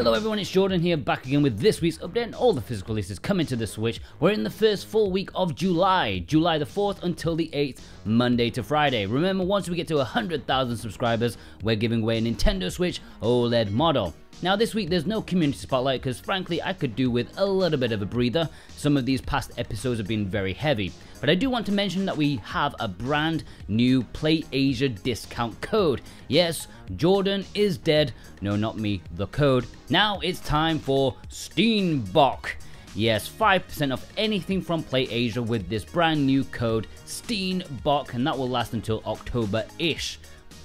Hello everyone, it's Jordan here, back again with this week's update and all the physical releases coming to the Switch. We're in the first full week of July the 4th until the 8th, Monday to Friday. Remember, once we get to 100,000 subscribers, we're giving away a Nintendo Switch OLED model. Now this week there's no community spotlight because frankly I could do with a little bit of a breather. Some of these past episodes have been very heavy. But I do want to mention that we have a brand new PlayAsia discount code. Yes, Jordan is dead. No, not me, the code. Now it's time for Steenbok. Yes, 5% off anything from PlayAsia with this brand new code Steenbok, and that will last until October-ish.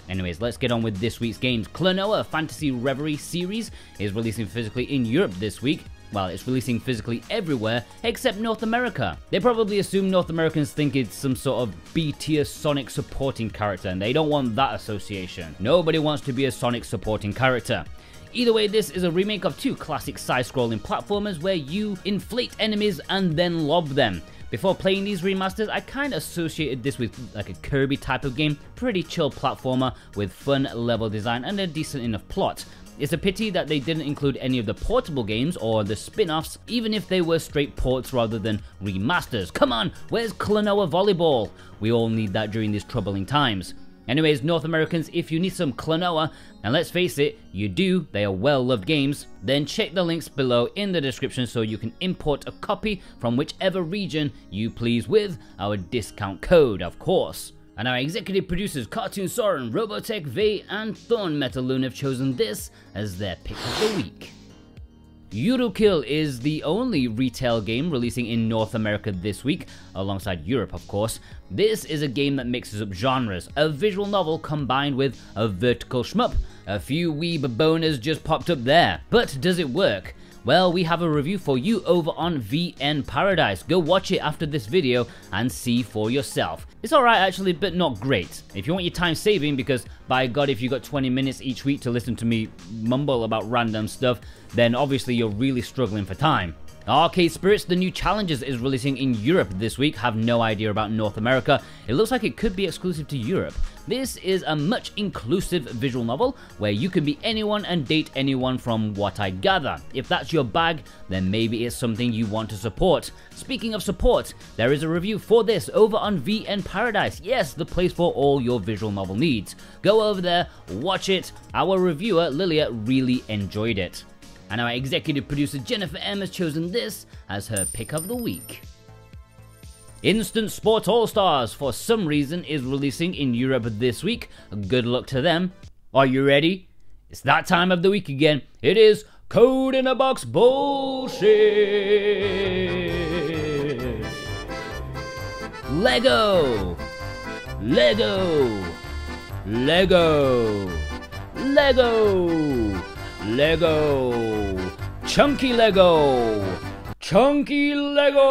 Anyways, let's get on with this week's games. Klonoa Phantasy Reverie series is releasing physically in Europe this week. Well, it's releasing physically everywhere except North America. They probably assume North Americans think it's some sort of B-tier Sonic supporting character, and they don't want that association. Nobody wants to be a Sonic supporting character. Either way, this is a remake of two classic side-scrolling platformers where you inflate enemies and then lob them. Before playing these remasters, I kind of associated this with like a Kirby type of game. Pretty chill platformer with fun level design and a decent enough plot. It's a pity that they didn't include any of the portable games or the spin-offs, even if they were straight ports rather than remasters. Come on, where's Klonoa Volleyball? We all need that during these troubling times. Anyways, North Americans, if you need some Klonoa, and let's face it, you do, they are well-loved games, then check the links below in the description so you can import a copy from whichever region you please with our discount code, of course. And our executive producers Cartoon Soren, Robotech V, and Thorn Metal Loon have chosen this as their pick of the week. Eurokill is the only retail game releasing in North America this week, alongside Europe of course. This is a game that mixes up genres, a visual novel combined with a vertical shmup. A few weeb boners just popped up there, but does it work? Well, we have a review for you over on VN Paradise. Go watch it after this video and see for yourself. It's alright actually, but not great. If you want your time saving, because by God, if you got 20 minutes each week to listen to me mumble about random stuff, then obviously you're really struggling for time. Arcade Spirits, the new Challengers, is releasing in Europe this week. Have no idea about North America. It looks like it could be exclusive to Europe. This is a much inclusive visual novel where you can be anyone and date anyone from what I gather. If that's your bag, then maybe it's something you want to support. Speaking of support, there is a review for this over on VN Paradise. Yes, the place for all your visual novel needs. Go over there, watch it. Our reviewer, Lilia, really enjoyed it. And our executive producer Jennifer M has chosen this as her pick of the week. Instant Sport All-Stars, for some reason, is releasing in Europe this week. Good luck to them. Are you ready? It's that time of the week again. It is Code in a Box bullshit. Lego. Lego. Lego. Lego. Lego, Chunky Lego, Chunky Lego,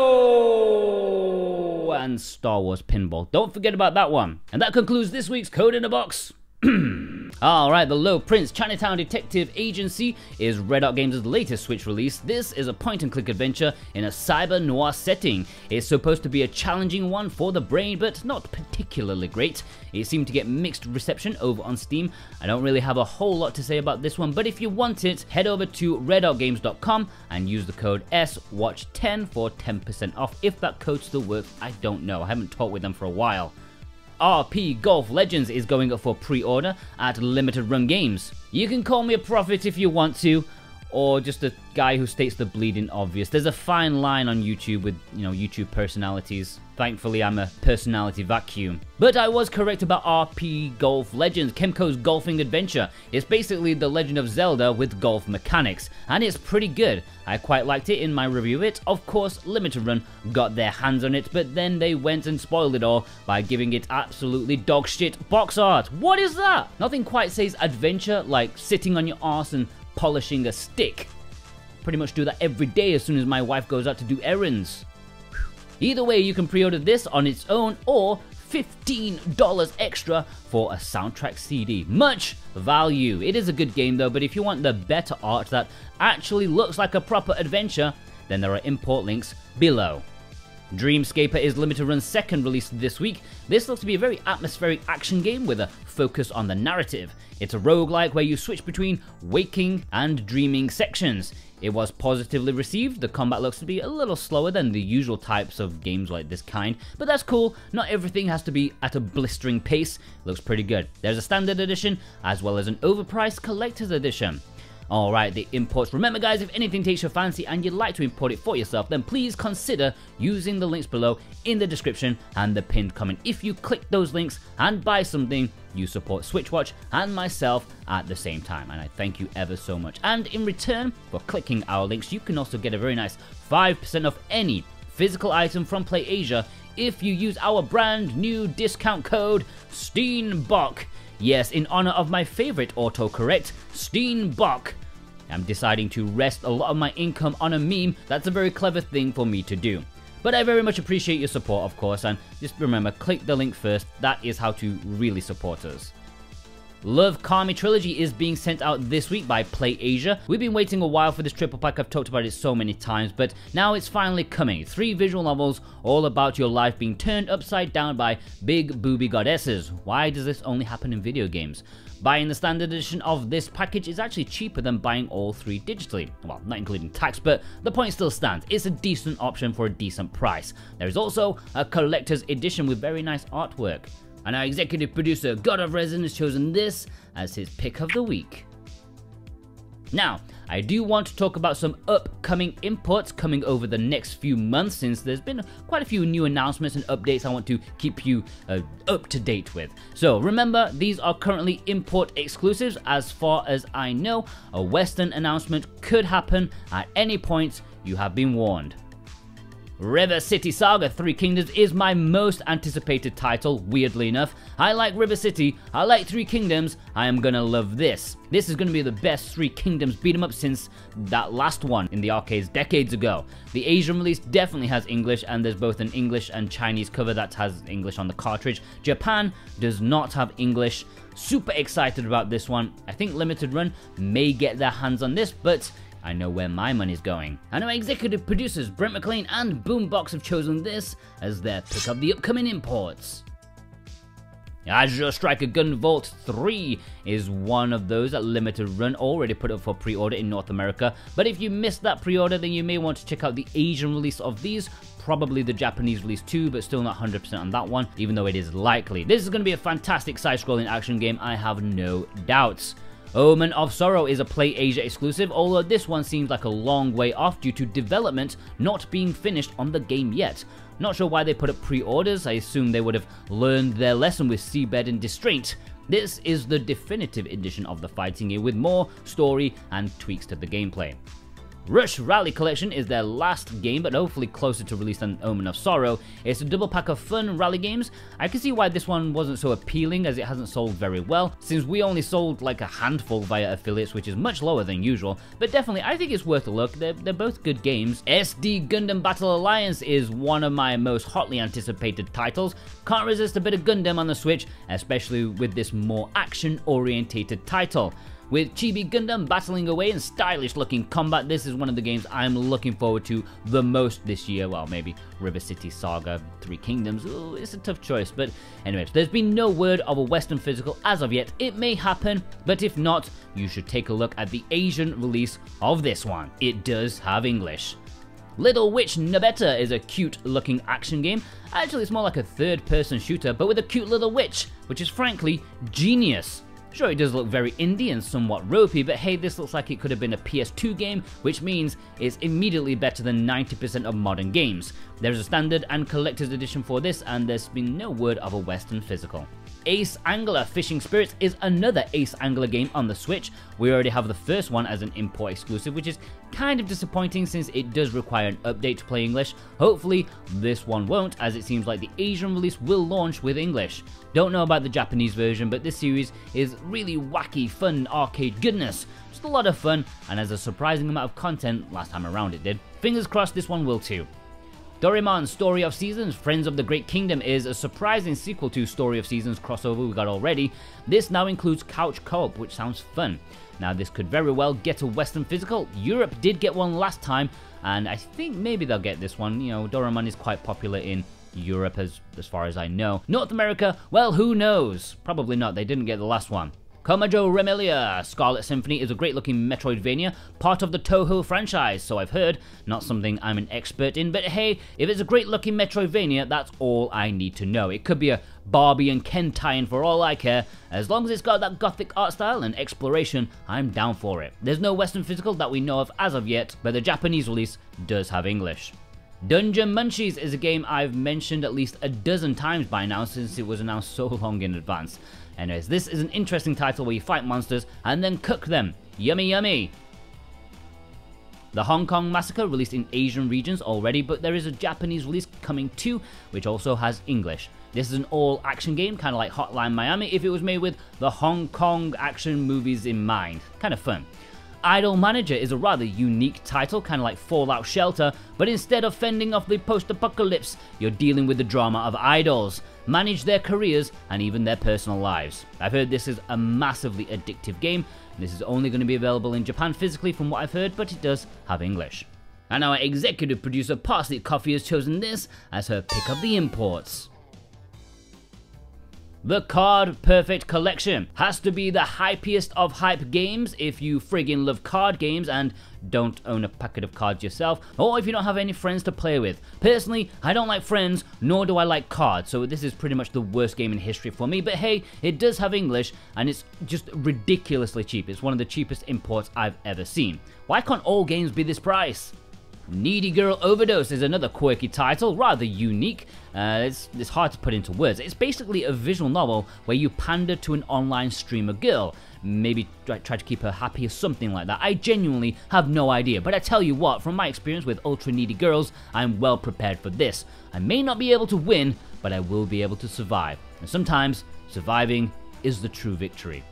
and Star Wars Pinball. Don't forget about that one. And that concludes this week's Code in a Box. Alright, the Low Prince Chinatown Detective Agency is Red Hot Games' latest Switch release. This is a point-and-click adventure in a cyber noir setting. It's supposed to be a challenging one for the brain, but not particularly great. It seemed to get mixed reception over on Steam. I don't really have a whole lot to say about this one, but if you want it, head over to redhotgames.com and use the code SWATCH10 for 10% off. If that code still works, I don't know. I haven't talked with them for a while. RP Golf Legends is going up for pre-order at Limited Run Games. You can call me a prophet if you want to, or just a guy who states the bleeding obvious. There's a fine line on YouTube with, YouTube personalities. Thankfully, I'm a personality vacuum. But I was correct about RP Golf Legends, Kemco's golfing adventure. It's basically The Legend of Zelda with golf mechanics, and it's pretty good. I quite liked it in my review of it. Of course, Limited Run got their hands on it, but then they went and spoiled it all by giving it absolutely dog shit box art. What is that? Nothing quite says adventure like sitting on your arse and polishing a stick. Pretty much do that every day as soon as my wife goes out to do errands. Either way, you can pre-order this on its own or $15 extra for a soundtrack CD. Much value. It is a good game though, but if you want the better art that actually looks like a proper adventure, then there are import links below. Dreamscaper is limited run second release this week. This looks to be a very atmospheric action game with a focus on the narrative. It's a roguelike where you switch between waking and dreaming sections. It was positively received. The combat looks to be a little slower than the usual types of games like this kind, but that's cool. Not everything has to be at a blistering pace. Looks pretty good. There's a standard edition as well as an overpriced collector's edition. Alright, the imports. Remember guys, if anything takes your fancy and you'd like to import it for yourself, then please consider using the links below in the description and the pinned comment. If you click those links and buy something, you support Switchwatch and myself at the same time, and I thank you ever so much. And in return for clicking our links, you can also get a very nice 5% off any physical item from PlayAsia if you use our brand new discount code STEENBOK. Yes, in honor of my favorite autocorrect, Steenbok. I'm deciding to rest a lot of my income on a meme. That's a very clever thing for me to do. But I very much appreciate your support, of course, and just remember, click the link first. That is how to really support us. Love Kami Trilogy is being sent out this week by PlayAsia. We've been waiting a while for this triple pack. I've talked about it so many times, but now it's finally coming. 3 visual novels all about your life being turned upside down by big booby goddesses. Why does this only happen in video games? Buying the standard edition of this package is actually cheaper than buying all 3 digitally. Well, not including tax, but the point still stands. It's a decent option for a decent price. There is also a collector's edition with very nice artwork. And our executive producer, God of Resin, has chosen this as his pick of the week. Now, I do want to talk about some upcoming imports coming over the next few months, since there's been quite a few new announcements and updates I want to keep you up to date with. So remember, these are currently import exclusives. As far as I know, a Western announcement could happen at any point. You have been warned. River City Saga 3 Kingdoms is my most anticipated title, weirdly enough. I like River City, I like 3 Kingdoms, I am gonna love this. This is gonna be the best 3 Kingdoms beat 'em up since that last one in the arcades decades ago. The Asian release definitely has English, and there's both an English and Chinese cover that has English on the cartridge. Japan does not have English. Super excited about this one. I think Limited Run may get their hands on this, but I know where my money's going. I know executive producers Brent McLean and Boombox have chosen this as their pick of the upcoming imports. Azure Striker Gunvolt 3 is one of those at limited run, already put up for pre-order in North America, but if you missed that pre-order, then you may want to check out the Asian release of these, probably the Japanese release too, but still not 100% on that one, even though it is likely. This is going to be a fantastic side-scrolling action game, I have no doubts. Omen of Sorrow is a PlayAsia exclusive, although this one seems like a long way off due to development not being finished on the game yet. Not sure why they put up pre-orders. I assume they would have learned their lesson with Seabed and Distraint. This is the definitive edition of the fighting game with more story and tweaks to the gameplay. Rush Rally Collection is their last game, but hopefully closer to release than Omen of Sorrow. It's a double pack of fun rally games. I can see why this one wasn't so appealing, as it hasn't sold very well, since we only sold like a handful via affiliates, which is much lower than usual, but definitely I think it's worth a look. They're both good games. SD Gundam Battle Alliance is one of my most hotly anticipated titles. Can't resist a bit of Gundam on the Switch, especially with this more action-orientated title. With Chibi Gundam battling away in stylish looking combat, this is one of the games I'm looking forward to the most this year. Well, maybe River City Saga 3 Kingdoms. Ooh, it's a tough choice, but anyways, there's been no word of a Western physical as of yet. It may happen, but if not, you should take a look at the Asian release of this one. It does have English. Little Witch Nabeta is a cute looking action game. Actually, it's more like a third-person shooter, but with a cute little witch, which is frankly genius. Sure, it does look very indie and somewhat ropey, but hey, this looks like it could have been a PS2 game, which means it's immediately better than 90% of modern games. There's a standard and collector's edition for this, and there's been no word of a Western physical. Ace Angler Fishing Spirits is another Ace Angler game on the Switch. We already have the first one as an import exclusive, which is kind of disappointing since it does require an update to play English. Hopefully this one won't, as it seems like the Asian release will launch with English. Don't know about the Japanese version, but this series is really wacky, fun arcade goodness. Just a lot of fun, and has a surprising amount of content last time around it did. Fingers crossed this one will too. Doraemon Story of Seasons Friends of the Great Kingdom is a surprising sequel to Story of Seasons crossover we got already. This now includes couch co-op, which sounds fun. Now this could very well get a Western physical. Europe did get one last time, and I think maybe they'll get this one. You know, Doraemon is quite popular in Europe as far as I know. North America, well, who knows? Probably not, they didn't get the last one. Komajo Remelia Scarlet Symphony is a great looking Metroidvania, part of the Toho franchise, so I've heard, not something I'm an expert in, but hey, if it's a great looking Metroidvania, that's all I need to know. It could be a Barbie and Ken tie-in for all I care. As long as it's got that gothic art style and exploration, I'm down for it. There's no Western physical that we know of as of yet, but the Japanese release does have English. Dungeon Munchies is a game I've mentioned at least a dozen times by now since it was announced so long in advance. Anyways, this is an interesting title where you fight monsters and then cook them. Yummy yummy! The Hong Kong Massacre released in Asian regions already, but there is a Japanese release coming too, which also has English. This is an all-action game, kind of like Hotline Miami if it was made with the Hong Kong action movies in mind. Kind of fun. Idol Manager is a rather unique title, kind of like Fallout Shelter, but instead of fending off the post-apocalypse, you're dealing with the drama of idols, manage their careers and even their personal lives. I've heard this is a massively addictive game. This is only going to be available in Japan physically from what I've heard, but it does have English. And our executive producer Parsley Coffee has chosen this as her pick of the imports. The Card Perfect Collection has to be the hypiest of hype games if you friggin' love card games and don't own a packet of cards yourself, or if you don't have any friends to play with. Personally, I don't like friends, nor do I like cards, so this is pretty much the worst game in history for me, but hey, it does have English, and it's just ridiculously cheap. It's one of the cheapest imports I've ever seen. Why can't all games be this price? Needy Girl Overdose is another quirky title, rather unique. It's hard to put into words. It's basically a visual novel where you pander to an online streamer girl. Maybe try to keep her happy or something like that. I genuinely have no idea, but I tell you what, from my experience with ultra needy girls, I'm well prepared for this. I may not be able to win, but I will be able to survive. And sometimes, surviving is the true victory.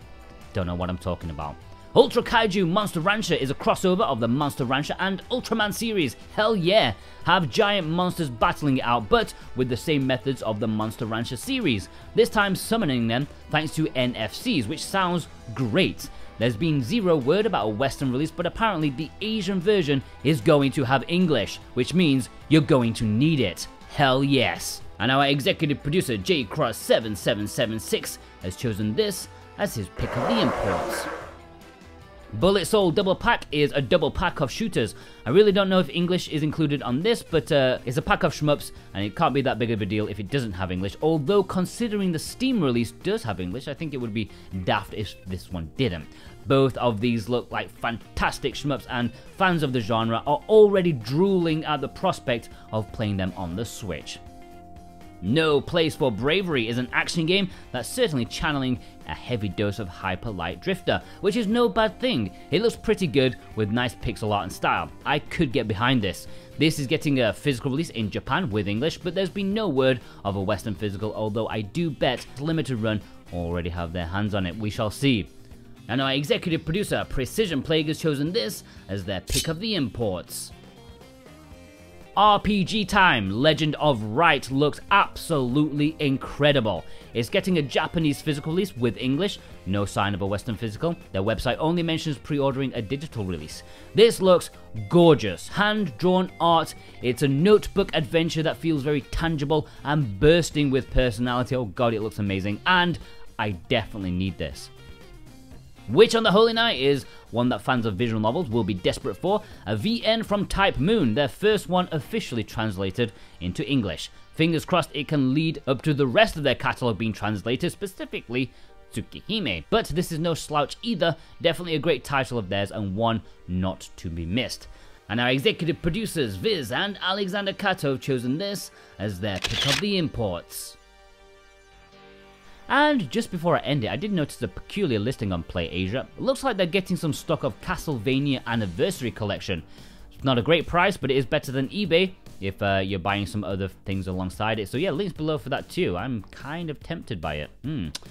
Don't know what I'm talking about. Ultra Kaiju Monster Rancher is a crossover of the Monster Rancher and Ultraman series. Hell yeah! Have giant monsters battling it out, but with the same methods of the Monster Rancher series. This time summoning them thanks to NFCs, which sounds great. There's been zero word about a Western release, but apparently the Asian version is going to have English, which means you're going to need it. Hell yes! And our executive producer JCross7776 has chosen this as his pick of the imports. Bullet Soul Double Pack is a double pack of shooters. I really don't know if English is included on this, but it's a pack of shmups, and it can't be that big of a deal if it doesn't have English. Although, considering the Steam release does have English, I think it would be daft if this one didn't. Both of these look like fantastic shmups, and fans of the genre are already drooling at the prospect of playing them on the Switch. No Place for Bravery is an action game that's certainly channeling a heavy dose of Hyper Light Drifter, which is no bad thing. It looks pretty good with nice pixel art and style. I could get behind this. This is getting a physical release in Japan with English, but there's been no word of a Western physical, although I do bet Limited Run already have their hands on it. We shall see. And our executive producer Precision Plague has chosen this as their pick of the imports. RPG Time Legend of Wright looks absolutely incredible. It's getting a Japanese physical release with English, no sign of a Western physical. Their website only mentions pre-ordering a digital release. This looks gorgeous, hand-drawn art. It's a notebook adventure that feels very tangible and bursting with personality. Oh god, it looks amazing, and I definitely need this. Witch on the Holy Night is one that fans of visual novels will be desperate for. A VN from Type Moon, their first one officially translated into English. Fingers crossed it can lead up to the rest of their catalogue being translated, specifically Tsukihime. But this is no slouch either, definitely a great title of theirs and one not to be missed. And our executive producers Viz and Alexander Kato have chosen this as their pick of the imports. And just before I end it, I did notice a peculiar listing on PlayAsia. It looks like they're getting some stock of Castlevania Anniversary Collection. It's not a great price, but it is better than eBay if you're buying some other things alongside it. So yeah, links below for that too. I'm kind of tempted by it.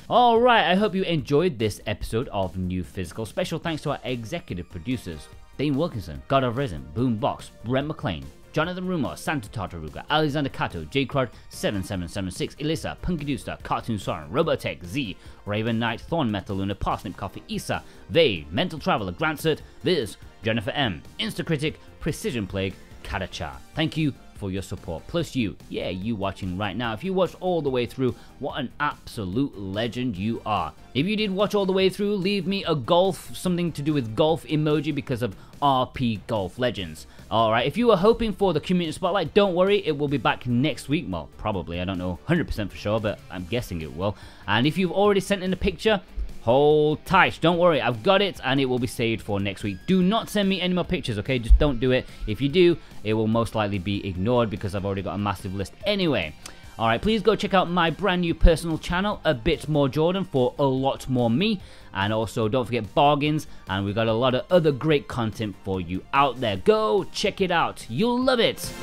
Alright, I hope you enjoyed this episode of New Physical. Special thanks to our executive producers, Dane Wilkinson, God of Risen, Boombox, Brent McLean, Jonathan Rumor, Santa Tartaruga, Alexander Kato, Jcrod7776, Elisa, Punkidusta, Cartoon Soren, Robotech, Z, Raven Knight, Thorn Metaluna, Parsnip Coffee, Isa, Vade, Mental Traveler, Grantsert, Viz, Jennifer M, Instacritic, Precision Plague, Katacha. Thank you for your support. Plus you, yeah, you watching right now. If you watched all the way through, what an absolute legend you are. If you did watch all the way through, leave me a golf, something to do with golf emoji because of RP Golf Legends. Alright, if you were hoping for the community spotlight, don't worry, it will be back next week. Well, probably, I don't know 100% for sure, but I'm guessing it will. And if you've already sent in a picture, hold tight, don't worry, I've got it and it will be saved for next week. Do not send me any more pictures, okay? Just don't do it. If you do, it will most likely be ignored because I've already got a massive list anyway. Alright, please go check out my brand new personal channel, A Bit More Jordan, for a lot more me. And also don't forget bargains, and we've got a lot of other great content for you out there. Go check it out, you'll love it.